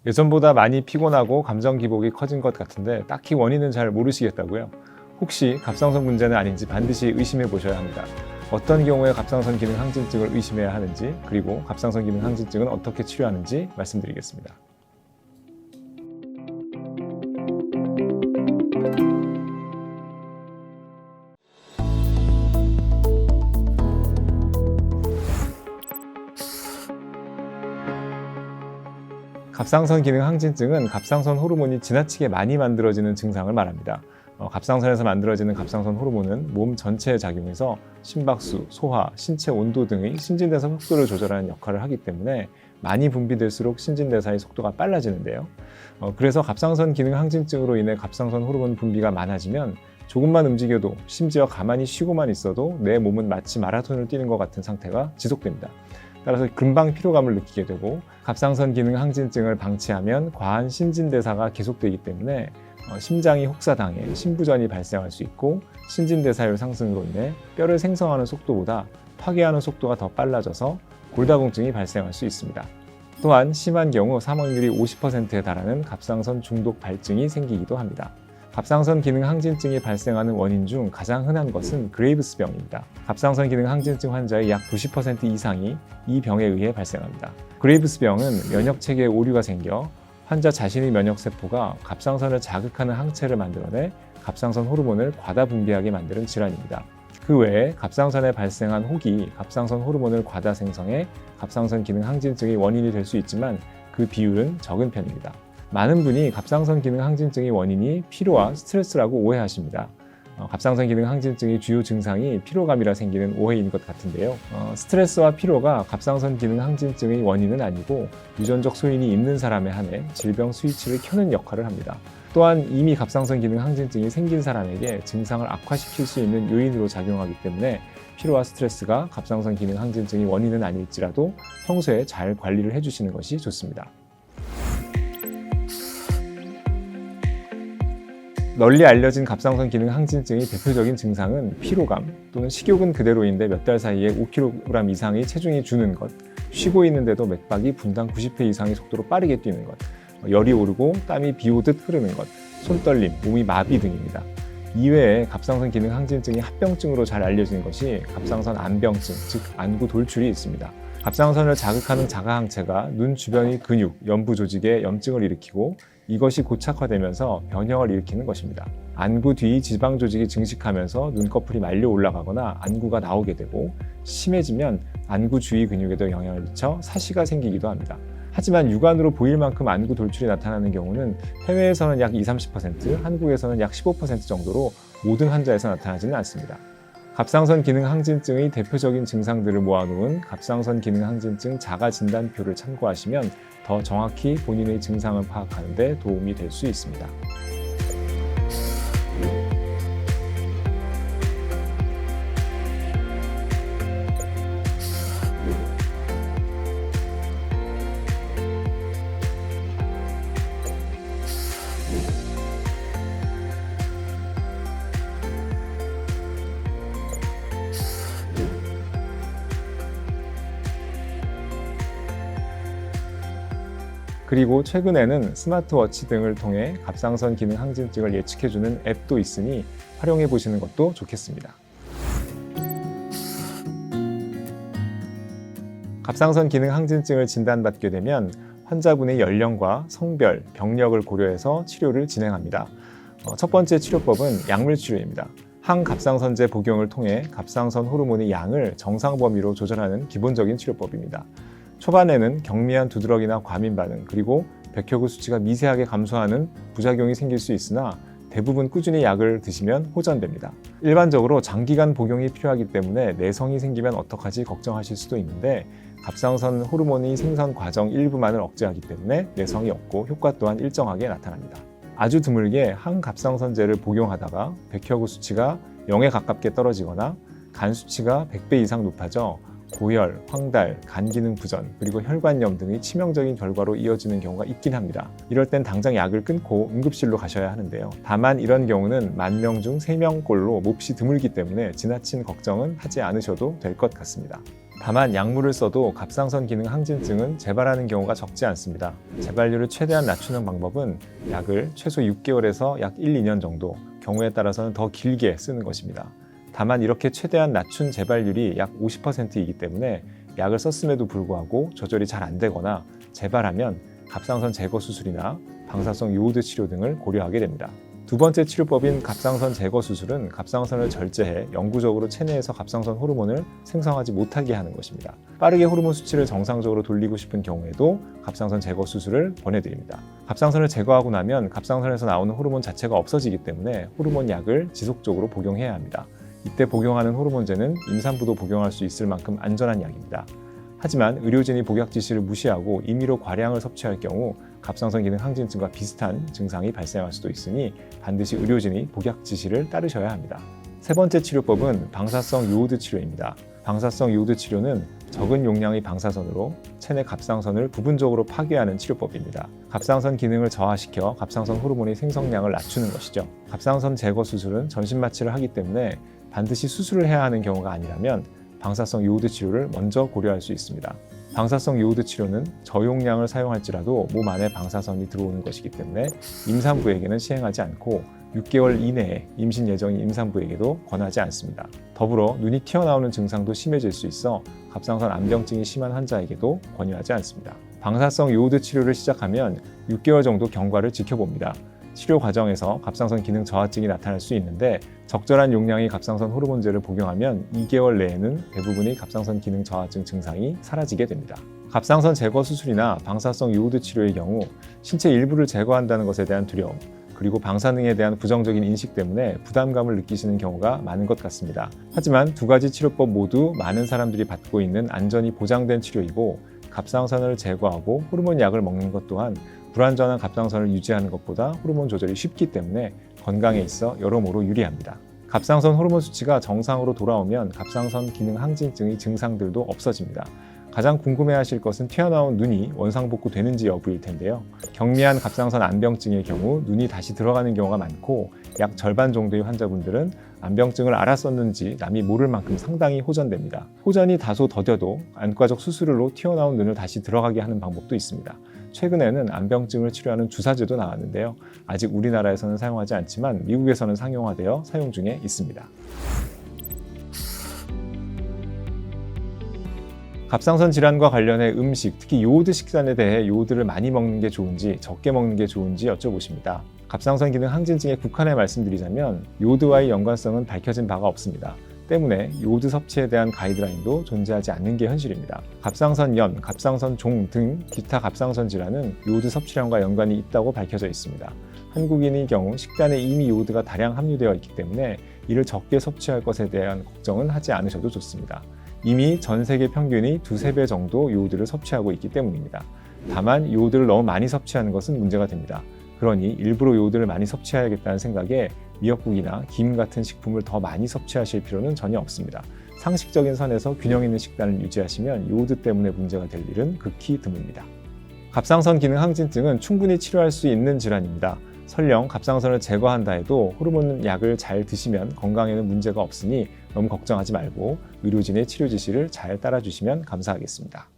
예전보다 많이 피곤하고 감정 기복이 커진 것 같은데 딱히 원인은 잘 모르시겠다고요? 혹시 갑상선 문제는 아닌지 반드시 의심해 보셔야 합니다. 어떤 경우에 갑상선 기능 항진증을 의심해야 하는지, 그리고 갑상선 기능 항진증은 어떻게 치료하는지 말씀드리겠습니다. 갑상선 기능 항진증은 갑상선 호르몬이 지나치게 많이 만들어지는 증상을 말합니다. 갑상선에서 만들어지는 갑상선 호르몬은 몸 전체에 작용해서 심박수, 소화, 신체 온도 등의 신진대사 속도를 조절하는 역할을 하기 때문에 많이 분비될수록 신진대사의 속도가 빨라지는데요. 그래서 갑상선 기능 항진증으로 인해 갑상선 호르몬 분비가 많아지면 조금만 움직여도, 심지어 가만히 쉬고만 있어도 내 몸은 마치 마라톤을 뛰는 것 같은 상태가 지속됩니다. 따라서 금방 피로감을 느끼게 되고, 갑상선 기능 항진증을 방치하면 과한 신진대사가 계속되기 때문에 심장이 혹사당해 심부전이 발생할 수 있고, 신진대사율 상승으로 인해 뼈를 생성하는 속도보다 파괴하는 속도가 더 빨라져서 골다공증이 발생할 수 있습니다. 또한 심한 경우 사망률이 50%에 달하는 갑상선 중독 발증이 생기기도 합니다. 갑상선 기능 항진증이 발생하는 원인 중 가장 흔한 것은 그레이브스병입니다. 갑상선 기능 항진증 환자의 약 90% 이상이 이 병에 의해 발생합니다. 그레이브스병은 면역체계에 오류가 생겨 환자 자신의 면역세포가 갑상선을 자극하는 항체를 만들어내 갑상선 호르몬을 과다 분비하게 만드는 질환입니다. 그 외에 갑상선에 발생한 혹이 갑상선 호르몬을 과다 생성해 갑상선 기능 항진증의 원인이 될 수 있지만 그 비율은 적은 편입니다. 많은 분이 갑상선 기능 항진증의 원인이 피로와 스트레스라고 오해하십니다. 갑상선 기능 항진증의 주요 증상이 피로감이라 생기는 오해인 것 같은데요. 스트레스와 피로가 갑상선 기능 항진증의 원인은 아니고 유전적 소인이 있는 사람에 한해 질병 스위치를 켜는 역할을 합니다. 또한 이미 갑상선 기능 항진증이 생긴 사람에게 증상을 악화시킬 수 있는 요인으로 작용하기 때문에 피로와 스트레스가 갑상선 기능 항진증의 원인은 아닐지라도 평소에 잘 관리를 해주시는 것이 좋습니다. 널리 알려진 갑상선 기능 항진증의 대표적인 증상은 피로감 또는 식욕은 그대로인데 몇 달 사이에 5kg 이상의 체중이 주는 것, 쉬고 있는데도 맥박이 분당 90회 이상의 속도로 빠르게 뛰는 것, 열이 오르고 땀이 비 오듯 흐르는 것, 손떨림, 몸이 마비 등입니다. 이외에 갑상선 기능 항진증이 합병증으로 잘 알려진 것이 갑상선 안병증, 즉 안구 돌출이 있습니다. 갑상선을 자극하는 자가항체가 눈 주변의 근육, 연부 조직에 염증을 일으키고 이것이 고착화되면서 변형을 일으키는 것입니다. 안구 뒤 지방 조직이 증식하면서 눈꺼풀이 말려 올라가거나 안구가 나오게 되고, 심해지면 안구 주위 근육에도 영향을 미쳐 사시가 생기기도 합니다. 하지만 육안으로 보일 만큼 안구 돌출이 나타나는 경우는 해외에서는 약 20-30%, 한국에서는 약 15% 정도로 모든 환자에서 나타나지는 않습니다. 갑상선 기능 항진증의 대표적인 증상들을 모아놓은 갑상선 기능 항진증 자가진단표를 참고하시면 더 정확히 본인의 증상을 파악하는 데 도움이 될 수 있습니다. 그리고 최근에는 스마트워치 등을 통해 갑상선 기능 항진증을 예측해주는 앱도 있으니 활용해 보시는 것도 좋겠습니다. 갑상선 기능 항진증을 진단받게 되면 환자분의 연령과 성별, 병력을 고려해서 치료를 진행합니다. 첫 번째 치료법은 약물 치료입니다. 항갑상선제 복용을 통해 갑상선 호르몬의 양을 정상 범위로 조절하는 기본적인 치료법입니다. 초반에는 경미한 두드러기나 과민 반응, 그리고 백혈구 수치가 미세하게 감소하는 부작용이 생길 수 있으나 대부분 꾸준히 약을 드시면 호전됩니다. 일반적으로 장기간 복용이 필요하기 때문에 내성이 생기면 어떡하지 걱정하실 수도 있는데, 갑상선 호르몬의 생산 과정 일부만을 억제하기 때문에 내성이 없고 효과 또한 일정하게 나타납니다. 아주 드물게 항갑상선제를 복용하다가 백혈구 수치가 0에 가깝게 떨어지거나 간 수치가 100배 이상 높아져 고열, 황달, 간 기능 부전, 그리고 혈관염 등의 치명적인 결과로 이어지는 경우가 있긴 합니다. 이럴 땐 당장 약을 끊고 응급실로 가셔야 하는데요. 다만 이런 경우는 10,000명 중 3명꼴로 몹시 드물기 때문에 지나친 걱정은 하지 않으셔도 될 것 같습니다. 다만 약물을 써도 갑상선 기능 항진증은 재발하는 경우가 적지 않습니다. 재발률을 최대한 낮추는 방법은 약을 최소 6개월에서 약 1, 2년 정도, 경우에 따라서는 더 길게 쓰는 것입니다. 다만 이렇게 최대한 낮춘 재발률이 약 50%이기 때문에 약을 썼음에도 불구하고 조절이 잘 안 되거나 재발하면 갑상선 제거 수술이나 방사성 요오드 치료 등을 고려하게 됩니다. 두 번째 치료법인 갑상선 제거 수술은 갑상선을 절제해 영구적으로 체내에서 갑상선 호르몬을 생성하지 못하게 하는 것입니다. 빠르게 호르몬 수치를 정상적으로 돌리고 싶은 경우에도 갑상선 제거 수술을 권해드립니다. 갑상선을 제거하고 나면 갑상선에서 나오는 호르몬 자체가 없어지기 때문에 호르몬 약을 지속적으로 복용해야 합니다. 이때 복용하는 호르몬제는 임산부도 복용할 수 있을 만큼 안전한 약입니다. 하지만 의료진이 복약 지시를 무시하고 임의로 과량을 섭취할 경우 갑상선 기능 항진증과 비슷한 증상이 발생할 수도 있으니 반드시 의료진이 복약 지시를 따르셔야 합니다. 세 번째 치료법은 방사성 요오드 치료입니다. 방사성 요오드 치료는 적은 용량의 방사선으로 체내 갑상선을 부분적으로 파괴하는 치료법입니다. 갑상선 기능을 저하시켜 갑상선 호르몬의 생성량을 낮추는 것이죠. 갑상선 제거 수술은 전신 마취를 하기 때문에 반드시 수술을 해야 하는 경우가 아니라면 방사성 요오드 치료를 먼저 고려할 수 있습니다. 방사성 요오드 치료는 저용량을 사용할지라도 몸 안에 방사선이 들어오는 것이기 때문에 임산부에게는 시행하지 않고 6개월 이내에 임신 예정인 임산부에게도 권하지 않습니다. 더불어 눈이 튀어나오는 증상도 심해질 수 있어 갑상선 암병증이 심한 환자에게도 권유하지 않습니다. 방사성 요오드 치료를 시작하면 6개월 정도 경과를 지켜봅니다. 치료 과정에서 갑상선 기능 저하증이 나타날 수 있는데 적절한 용량의 갑상선 호르몬제를 복용하면 2개월 내에는 대부분의 갑상선 기능 저하증 증상이 사라지게 됩니다. 갑상선 제거 수술이나 방사성 요오드 치료의 경우 신체 일부를 제거한다는 것에 대한 두려움, 그리고 방사능에 대한 부정적인 인식 때문에 부담감을 느끼시는 경우가 많은 것 같습니다. 하지만 두 가지 치료법 모두 많은 사람들이 받고 있는 안전이 보장된 치료이고 갑상선을 제거하고 호르몬 약을 먹는 것 또한 불완전한 갑상선을 유지하는 것보다 호르몬 조절이 쉽기 때문에 건강에 있어 여러모로 유리합니다. 갑상선 호르몬 수치가 정상으로 돌아오면 갑상선 기능 항진증의 증상들도 없어집니다. 가장 궁금해하실 것은 튀어나온 눈이 원상복구되는지 여부일 텐데요. 경미한 갑상선 암병증의 경우 눈이 다시 들어가는 경우가 많고 약 절반 정도의 환자분들은 암병증을 알았었는지 남이 모를 만큼 상당히 호전됩니다. 호전이 다소 더뎌도 안과적 수술로 튀어나온 눈을 다시 들어가게 하는 방법도 있습니다. 최근에는 암병증을 치료하는 주사제도 나왔는데요. 아직 우리나라에서는 사용하지 않지만 미국에서는 상용화되어 사용 중에 있습니다. 갑상선 질환과 관련해 음식, 특히 요오드 식단에 대해 요오드를 많이 먹는 게 좋은지 적게 먹는 게 좋은지 여쭤보십니다. 갑상선 기능 항진증에 국한해 말씀드리자면 요오드와의 연관성은 밝혀진 바가 없습니다. 때문에 요오드 섭취에 대한 가이드라인도 존재하지 않는 게 현실입니다. 갑상선염, 갑상선종 등 기타 갑상선 질환은 요오드 섭취량과 연관이 있다고 밝혀져 있습니다. 한국인의 경우 식단에 이미 요오드가 다량 함유되어 있기 때문에 이를 적게 섭취할 것에 대한 걱정은 하지 않으셔도 좋습니다. 이미 전 세계 평균이 2~3배 정도 요오드를 섭취하고 있기 때문입니다. 다만 요오드를 너무 많이 섭취하는 것은 문제가 됩니다. 그러니 일부러 요오드를 많이 섭취해야겠다는 생각에 미역국이나 김 같은 식품을 더 많이 섭취하실 필요는 전혀 없습니다. 상식적인 선에서 균형 있는 식단을 유지하시면 요오드 때문에 문제가 될 일은 극히 드뭅니다. 갑상선 기능 항진증은 충분히 치료할 수 있는 질환입니다. 설령 갑상선을 제거한다 해도 호르몬 약을 잘 드시면 건강에는 문제가 없으니 너무 걱정하지 말고 의료진의 치료 지시를 잘 따라주시면 감사하겠습니다.